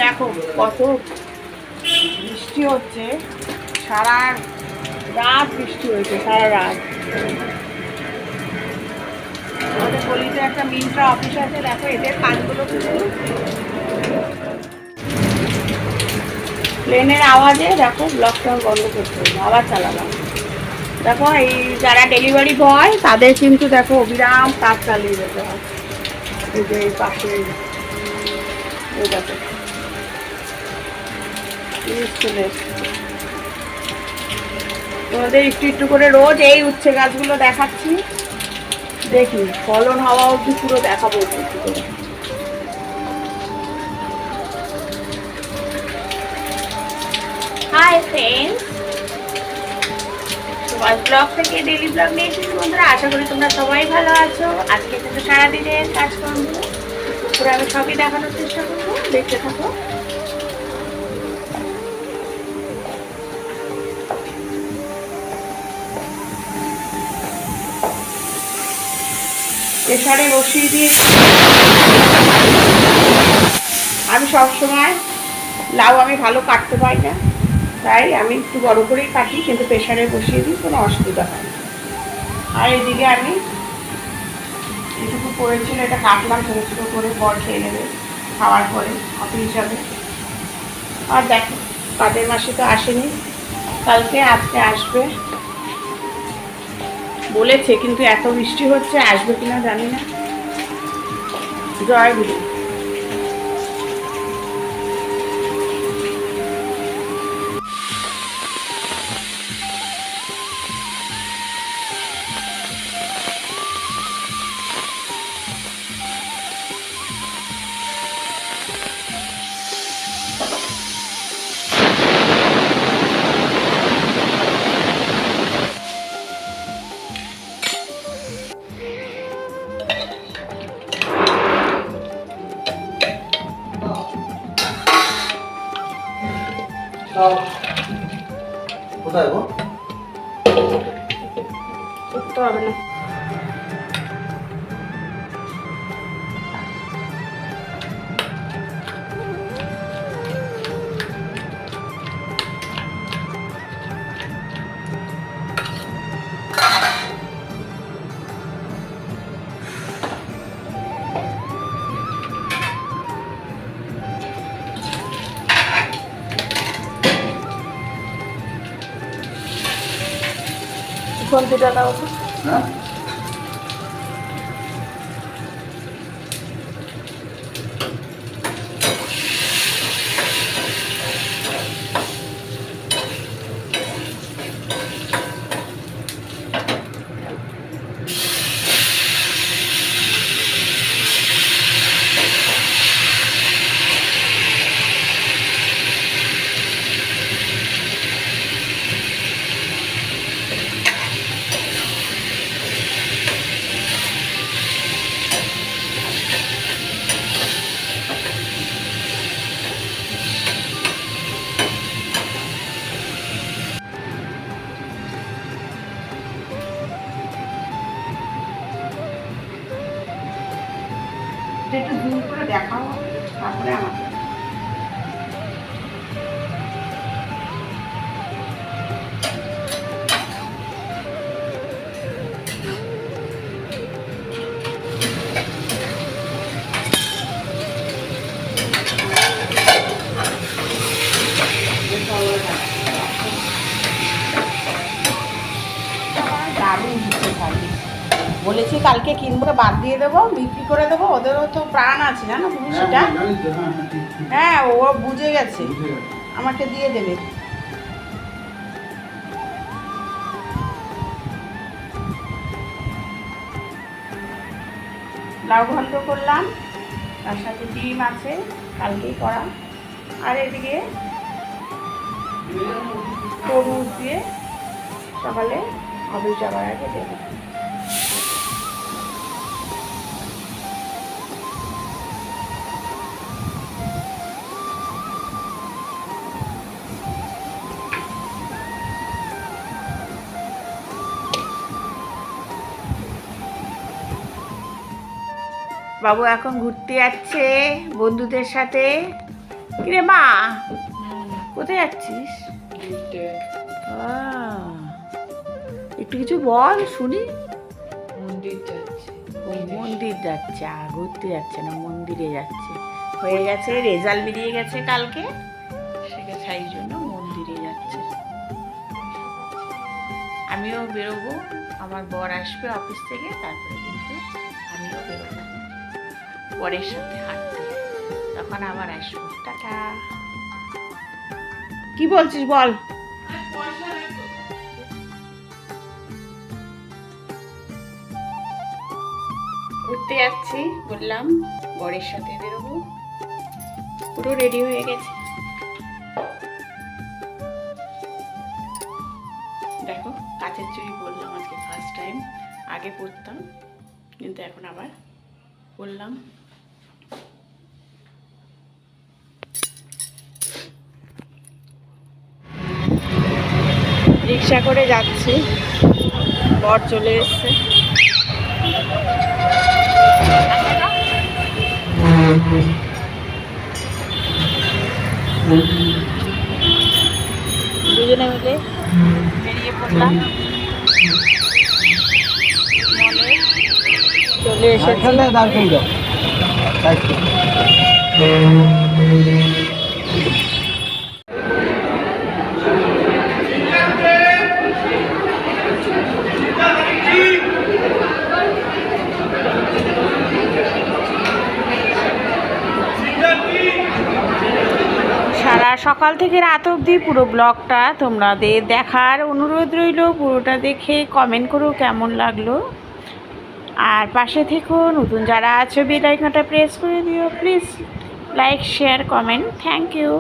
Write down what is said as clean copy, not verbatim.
দেখো কত বৃষ্টি হচ্ছে, সারা রাত বৃষ্টি হয়েছে, সারা রাত। আমাদের গলিতে একটা মিন্ট্রা অফিস আছে, দেখো এদের কাজগুলো কিন্তু প্লেনের আওয়াজে দেখো ব্লকটা বন্ধ করতে হবে, আবার চালালাম। দেখো এই যারা ডেলিভারি বয় তাদের কিন্তু দেখো অবিরাম কাজ চালিয়ে যেতে হয়। এই যে এই পাশে এই দেখো চলে এসছে। তোমাদের একটু একটু করে রোজ এই উচ্ছে গাছগুলো দেখাচ্ছি, দেখি ফলন হওয়া অবধি পুরো দেখাবো একটু করে। হাই ফ্রেন্ডস, সুভাষ ব্লগ থেকে ডেইলি ব্লগ নিয়ে এসেছি বন্ধুরা। আশা করি তোমরা সবাই ভালো আছো। আজকে কিন্তু সারাদিনের কাজকর্ম পুরো আমি সবই দেখানোর চেষ্টা করবো, দেখতে থাকো। প্রেসারে বসিয়ে দিয়েছি। আমি সবসময় লাউ আমি ভালো কাটতে পারি না, তাই আমি একটু বড় করেই কাটি, কিন্তু প্রেসারে বসিয়ে দিই, কোনো অসুবিধা হয় না। আর এদিকে আমি যেটুকু পড়েছিল এটা কাটলাম ছোটো ছোটো করে, বর খেয়ে নেবে খাওয়ার পরে হাতে হিসাবে। আর দেখো কাদের মাসে তো আসেনি, কালকে আজকে আসবে বলেছে, কিন্তু এত বৃষ্টি হচ্ছে আসবে কিনা জানি না। জয় গুরু। কোথায় গো? করতে হবে না। খন্তিটা দাও তো। হ্যাঁ, একটু জুম করে দেখাও, তারপরে আমাকে। দারুণ দিচ্ছে থাকবে বলেছি, কালকে কিনবো, বাদ দিয়ে দেবো, বিক্রি করে দেবো, ওদেরও তো প্রাণ আছে জানো তুমি সেটা। হ্যাঁ ও বুঝে গেছে, আমাকে দিয়ে দেবে। লাউ ঘন্ট করলাম, তার সাথে ডিম আছে কালকেই করা, আর এদিকে তরমুজ দিয়ে সকালে অফিস যাওয়ার আগে দেবো। বাবু এখন ঘুরতে যাচ্ছে বন্ধুদের সাথে, কিরে মা, কোথায় যাচ্ছিস? একটু কিছু বল শুনি। মন্দির যাচ্ছে, ঘুরতে যাচ্ছে না, মন্দিরে যাচ্ছে। হয়ে গেছে, রেজাল্ট বেরিয়ে গেছে কালকে, সেই জন্য মন্দিরে যাচ্ছে। আমিও বেরোবো, আমার বর আসবে অফিস থেকে, তারপরে কিন্তু আমিও বেরোবো বরের সাথে হাঁটতে, তখন আবার আসবো। টাটা। কি বলছিস বল। ঘুরতে যাচ্ছি বললাম, বরের সাথে বেরোবো, পুরো রেডি হয়ে গেছে। দেখো কাচের চুড়ি পরলাম আজকে ফার্স্ট টাইম, আগে পরতাম কিন্তু এখন আবার পরলাম। রিক্সা করে যাচ্ছি, বর চলে এসছে। দুজনে মিলে বেরিয়ে পড়লাম, চলে এসেছি। সারা সকাল থেকে রাত অবধি পুরো ব্লগটা তোমাদের দেখার অনুরোধ রইল। পুরোটা দেখে কমেন্ট করো কেমন লাগলো, আর পাশে থেকো। নতুন যারা আছো বেল আইকনটা প্রেস করে দিও please. Like, share, comment. Thank you.